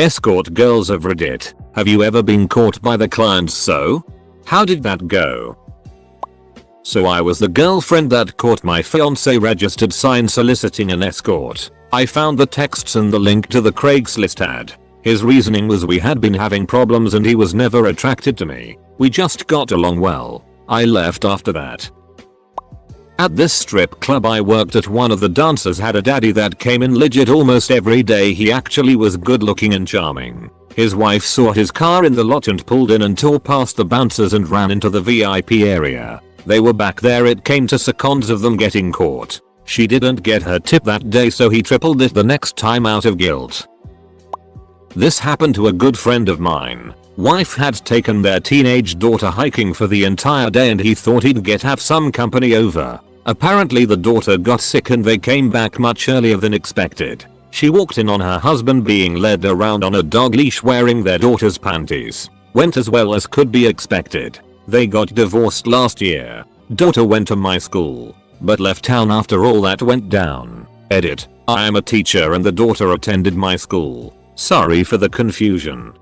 Escort girls of Reddit, have you ever been caught by the clients? So? How did that go? So I was the girlfriend that caught my fiance registered sign soliciting an escort. I found the texts and the link to the Craigslist ad. His reasoning was we had been having problems and he was never attracted to me. We just got along well. I left after that. At this strip club I worked at, one of the dancers had a daddy that came in legit almost every day. He actually was good looking and charming. His wife saw his car in the lot and pulled in and tore past the bouncers and ran into the VIP area. They were back there. It came to seconds of them getting caught. She didn't get her tip that day, so he tripled it the next time out of guilt. This happened to a good friend of mine. Wife had taken their teenage daughter hiking for the entire day and he thought he'd have some company over. Apparently the daughter got sick and they came back much earlier than expected. She walked in on her husband being led around on a dog leash wearing their daughter's panties. Went as well as could be expected. They got divorced last year. Daughter went to my school, but left town after all that went down. Edit. I am a teacher and the daughter attended my school. Sorry for the confusion.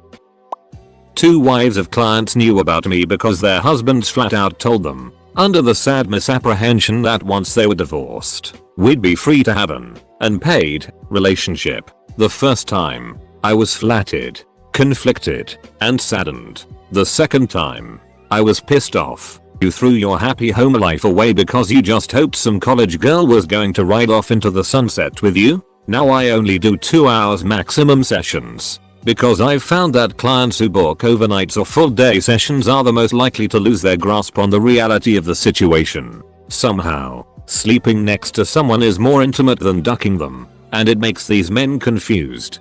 2 wives of clients knew about me because their husbands flat out told them, under the sad misapprehension that once they were divorced, we'd be free to have an unpaid relationship. The first time, I was flattered, conflicted, and saddened. The second time, I was pissed off. You threw your happy home life away because you just hoped some college girl was going to ride off into the sunset with you? Now I only do 2 hours maximum sessions. Because I've found that clients who book overnights or full day sessions are the most likely to lose their grasp on the reality of the situation. Somehow, sleeping next to someone is more intimate than ducking them, and it makes these men confused.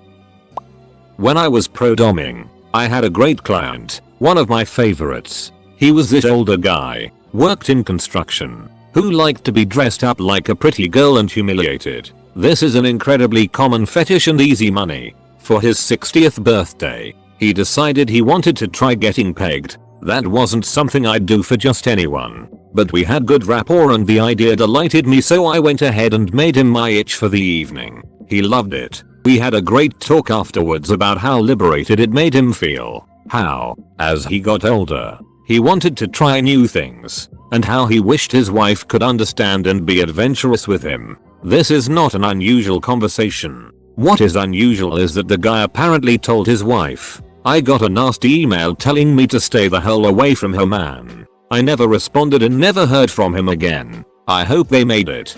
When I was pro-doming, I had a great client, one of my favorites. He was this older guy, worked in construction, who liked to be dressed up like a pretty girl and humiliated. This is an incredibly common fetish and easy money. For his 60th birthday, he decided he wanted to try getting pegged. That wasn't something I'd do for just anyone, but we had good rapport and the idea delighted me, so I went ahead and made him my itch for the evening. He loved it. We had a great talk afterwards about how liberated it made him feel, how, as he got older, he wanted to try new things, and how he wished his wife could understand and be adventurous with him. This is not an unusual conversation. What is unusual is that the guy apparently told his wife, I got a nasty email telling me to stay the hell away from her man. I never responded and never heard from him again. I hope they made it.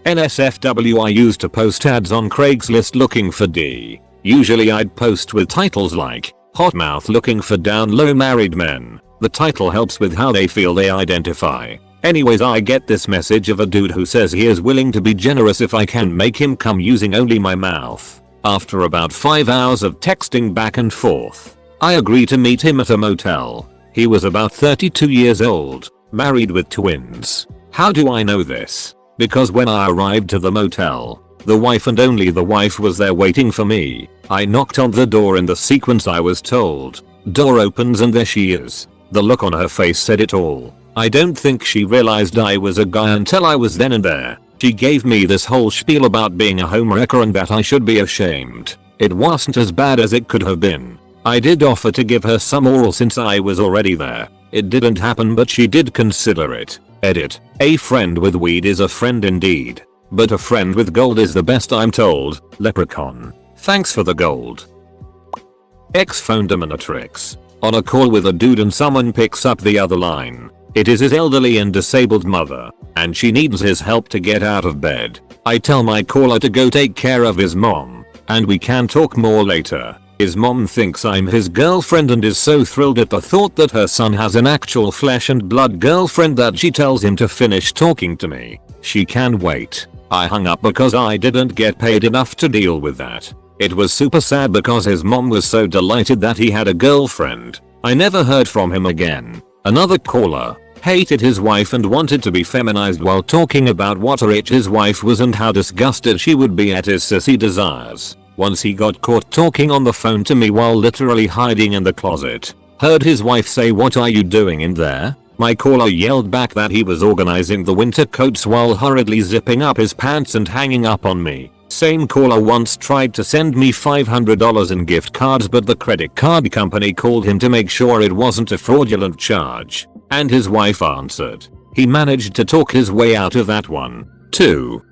NSFW. I used to post ads on Craigslist looking for D. Usually I'd post with titles like, hot mouth looking for down low married men. The title helps with how they feel they identify. Anyways, I get this message of a dude who says he is willing to be generous if I can make him come using only my mouth. After about 5 hours of texting back and forth, I agree to meet him at a motel. He was about 32 years old, married with twins. How do I know this? Because when I arrived to the motel, the wife and only the wife was there waiting for me. I knocked on the door in the sequence I was told. Door opens and there she is. The look on her face said it all. I don't think she realized I was a guy until I was then and there. She gave me this whole spiel about being a homewrecker and that I should be ashamed. It wasn't as bad as it could have been. I did offer to give her some oral since I was already there. It didn't happen, but she did consider it. Edit. A friend with weed is a friend indeed. But a friend with gold is the best, I'm told. Leprechaun. Thanks for the gold. Ex-phone dominatrix. On a call with a dude and someone picks up the other line. It is his elderly and disabled mother, and she needs his help to get out of bed. I tell my caller to go take care of his mom, and we can talk more later. His mom thinks I'm his girlfriend and is so thrilled at the thought that her son has an actual flesh and blood girlfriend that she tells him to finish talking to me. She can wait. I hung up because I didn't get paid enough to deal with that. It was super sad because his mom was so delighted that he had a girlfriend. I never heard from him again. Another caller hated his wife and wanted to be feminized while talking about what a rich his wife was and how disgusted she would be at his sissy desires. Once he got caught talking on the phone to me while literally hiding in the closet. Heard his wife say, "What are you doing in there?" My caller yelled back that he was organizing the winter coats while hurriedly zipping up his pants and hanging up on me. Same caller once tried to send me $500 in gift cards, but the credit card company called him to make sure it wasn't a fraudulent charge, and his wife answered. He managed to talk his way out of that one, too.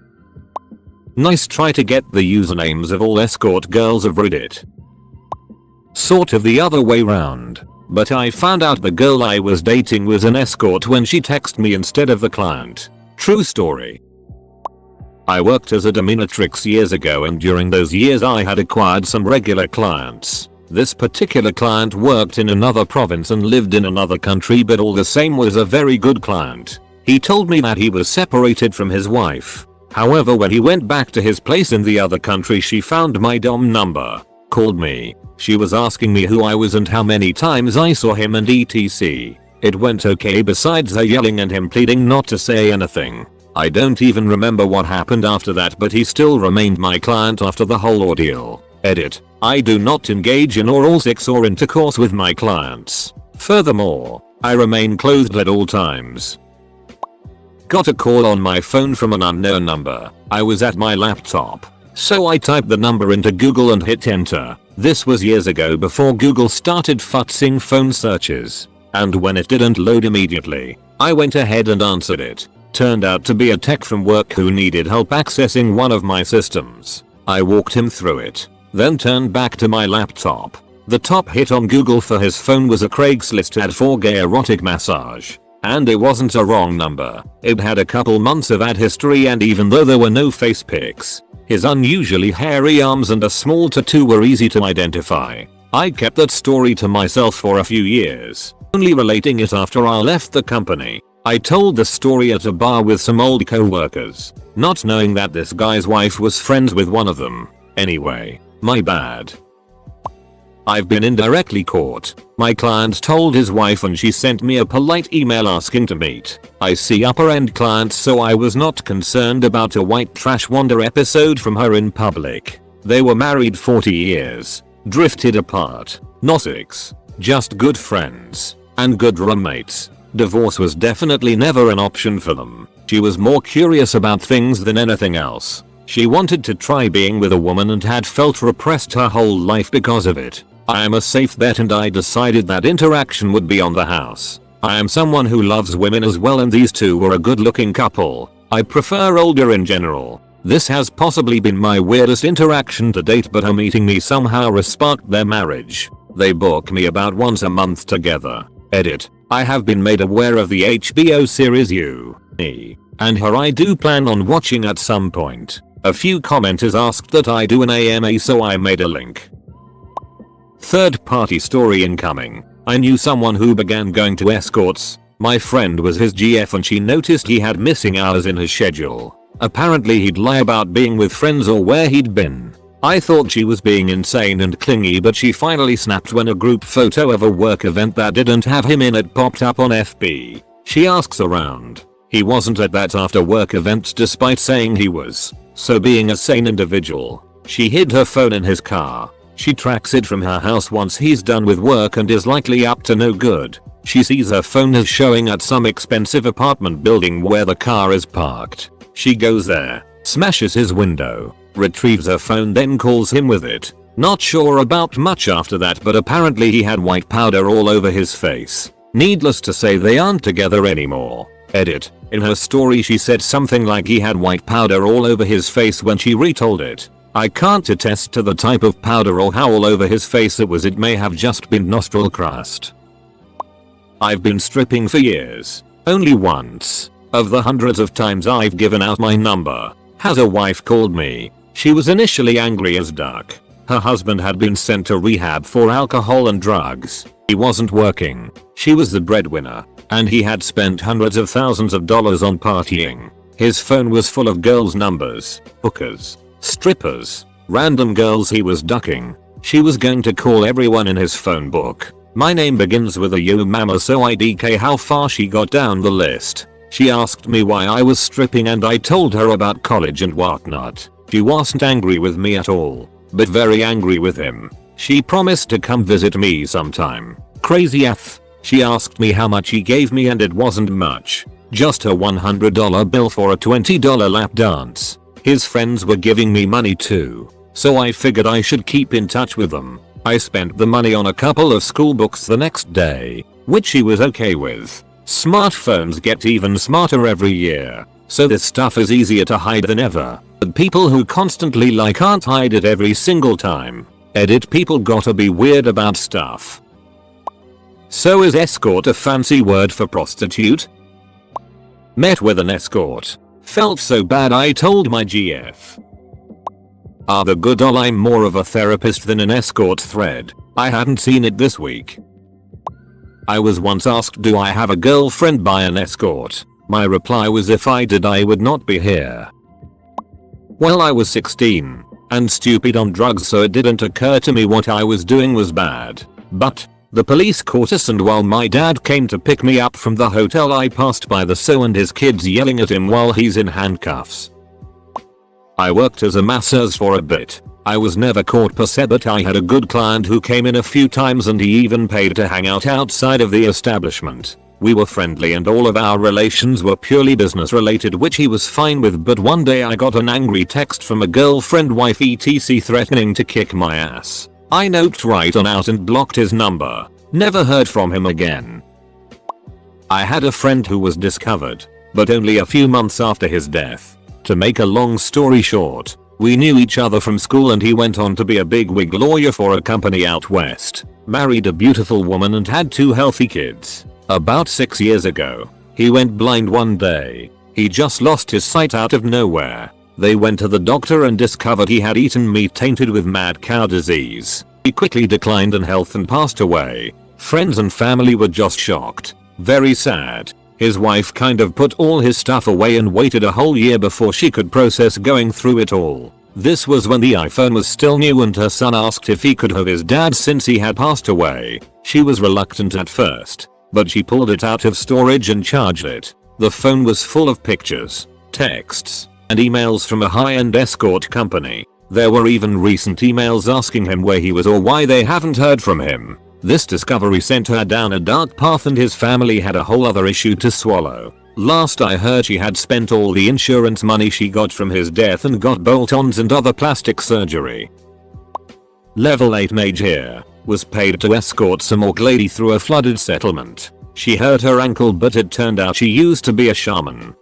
Nice try to get the usernames of all escort girls of Reddit. Sort of the other way round, but I found out the girl I was dating was an escort when she texted me instead of the client. True story. I worked as a dominatrix years ago, and during those years I had acquired some regular clients. This particular client worked in another province and lived in another country, but all the same was a very good client. He told me that he was separated from his wife. However, when he went back to his place in the other country, she found my dom number, called me. She was asking me who I was and how many times I saw him and etc. It went okay besides her yelling and him pleading not to say anything. I don't even remember what happened after that, but he still remained my client after the whole ordeal. Edit. I do not engage in oral sex or intercourse with my clients. Furthermore, I remain clothed at all times. Got a call on my phone from an unknown number. I was at my laptop, so I typed the number into Google and hit enter. This was years ago before Google started futzing phone searches. And when it didn't load immediately, I went ahead and answered it. Turned out to be a tech from work who needed help accessing one of my systems. I walked him through it, then turned back to my laptop. The top hit on Google for his phone was a Craigslist ad for gay erotic massage. And it wasn't a wrong number. It had a couple months of ad history, and even though there were no face pics, his unusually hairy arms and a small tattoo were easy to identify. I kept that story to myself for a few years, only relating it after I left the company. I told the story at a bar with some old co-workers, not knowing that this guy's wife was friends with one of them. Anyway, my bad. I've been indirectly caught. My client told his wife and she sent me a polite email asking to meet. I see upper end clients, so I was not concerned about a white trash wonder episode from her in public. They were married 40 years, drifted apart, not sex, just good friends, and good roommates. Divorce was definitely never an option for them. She was more curious about things than anything else. She wanted to try being with a woman and had felt repressed her whole life because of it. I am a safe bet, and I decided that interaction would be on the house. I am someone who loves women as well, and these two were a good looking couple. I prefer older in general. This has possibly been my weirdest interaction to date, but her meeting me somehow resparked their marriage. They book me about once a month together. Edit. I have been made aware of the HBO series You, Me, and Her I do plan on watching at some point. A few commenters asked that I do an AMA, so I made a link. Third party story incoming. I knew someone who began going to escorts. My friend was his GF and she noticed he had missing hours in his schedule. Apparently he'd lie about being with friends or where he'd been. I thought she was being insane and clingy, but she finally snapped when a group photo of a work event that didn't have him in it popped up on FB. She asks around. He wasn't at that after work event despite saying he was. So being a sane individual, she hid her phone in his car. She tracks it from her house once he's done with work and is likely up to no good. She sees her phone is showing at some expensive apartment building where the car is parked. She goes there, smashes his window, retrieves her phone, then calls him with it. Not sure about much after that, but apparently he had white powder all over his face. Needless to say, they aren't together anymore. Edit. In her story she said something like he had white powder all over his face when she retold it. I can't attest to the type of powder or how all over his face it was. It may have just been nostril crust. I've been stripping for years. Only once, of the hundreds of times I've given out my number, has a wife called me. She was initially angry as duck. Her husband had been sent to rehab for alcohol and drugs. He wasn't working. She was the breadwinner, and he had spent hundreds of thousands of dollars on partying. His phone was full of girls' numbers, hookers, strippers, random girls he was ducking. She was going to call everyone in his phone book. My name begins with a yo mama, so I DK how far she got down the list. She asked me why I was stripping and I told her about college and whatnot. She wasn't angry with me at all, but very angry with him. She promised to come visit me sometime. Crazy AF. She asked me how much he gave me and it wasn't much. Just a $100 bill for a $20 lap dance. His friends were giving me money too, so I figured I should keep in touch with them. I spent the money on a couple of school books the next day, which he was okay with. Smartphones get even smarter every year, so this stuff is easier to hide than ever. But people who constantly lie can't hide it every single time. Edit, people gotta be weird about stuff. So is escort a fancy word for prostitute? Met with an escort. Felt so bad I told my GF. The good ol', I'm more of a therapist than an escort thread. I hadn't seen it this week. I was once asked, do I have a girlfriend by an escort? My reply was, if I did I would not be here. Well, I was 16 and stupid on drugs, so it didn't occur to me what I was doing was bad. But the police caught us, and while my dad came to pick me up from the hotel, I passed by the so and his kids yelling at him while he's in handcuffs. I worked as a masseuse for a bit. I was never caught per se, but I had a good client who came in a few times and he even paid to hang out outside of the establishment. We were friendly and all of our relations were purely business related, which he was fine with, but one day I got an angry text from a girlfriend wife etc threatening to kick my ass. I noped right on out and blocked his number. Never heard from him again. I had a friend who was discovered, but only a few months after his death. To make a long story short, we knew each other from school and he went on to be a bigwig lawyer for a company out west, married a beautiful woman and had 2 healthy kids. About 6 years ago, he went blind one day. He just lost his sight out of nowhere. They went to the doctor and discovered he had eaten meat tainted with mad cow disease. He quickly declined in health and passed away. Friends and family were just shocked. Very sad. His wife kind of put all his stuff away and waited a whole year before she could process going through it all. This was when the iPhone was still new and her son asked if he could have his dad since he had passed away. She was reluctant at first, but she pulled it out of storage and charged it. The phone was full of pictures, texts, and emails from a high-end escort company. There were even recent emails asking him where he was or why they haven't heard from him. This discovery sent her down a dark path and his family had a whole other issue to swallow. Last I heard, she had spent all the insurance money she got from his death and got bolt-ons and other plastic surgery. Level 8 mage here was paid to escort some orc lady through a flooded settlement. She hurt her ankle, but it turned out she used to be a shaman.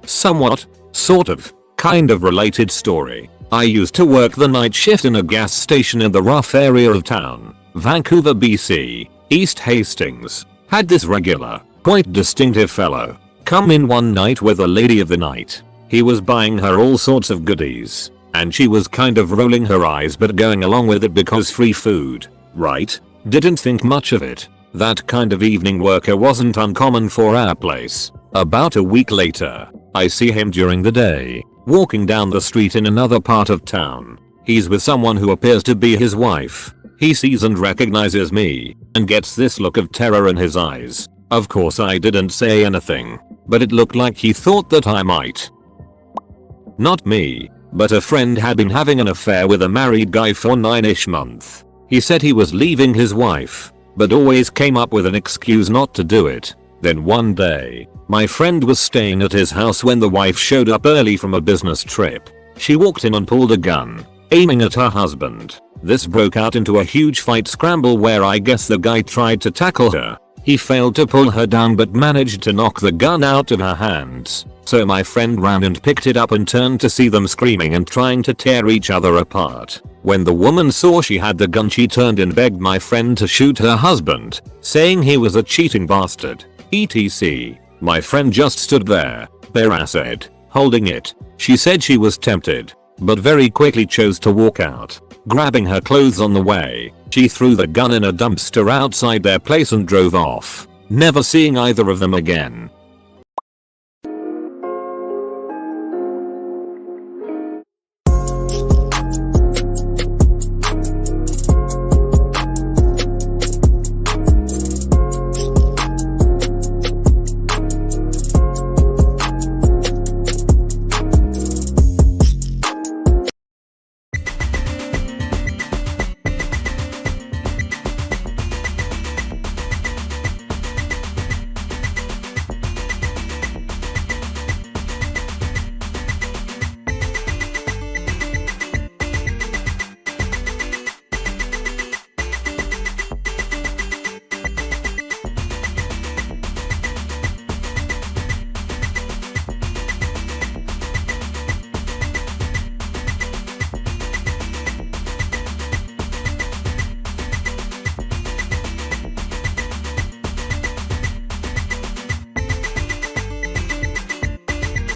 Somewhat, sort of, kind of related story. I used to work the night shift in a gas station in the rough area of town, Vancouver, BC, East Hastings. Had this regular, quite distinctive fellow come in one night with a lady of the night. He was buying her all sorts of goodies, and she was kind of rolling her eyes but going along with it because free food, right? Didn't think much of it. That kind of evening worker wasn't uncommon for our place. About a week later, I see him during the day, walking down the street in another part of town. He's with someone who appears to be his wife. He sees and recognizes me, and gets this look of terror in his eyes. Of course I didn't say anything, but it looked like he thought that I might. Not me, but a friend had been having an affair with a married guy for 9-ish months. He said he was leaving his wife, but always came up with an excuse not to do it. Then one day, my friend was staying at his house when the wife showed up early from a business trip. She walked in and pulled a gun, aiming at her husband. This broke out into a huge fight scramble where I guess the guy tried to tackle her. He failed to pull her down but managed to knock the gun out of her hands. So my friend ran and picked it up and turned to see them screaming and trying to tear each other apart. When the woman saw she had the gun, she turned and begged my friend to shoot her husband, saying he was a cheating bastard, etc. My friend just stood there, bare assed, holding it. She said she was tempted, but very quickly chose to walk out. Grabbing her clothes on the way, she threw the gun in a dumpster outside their place and drove off, never seeing either of them again.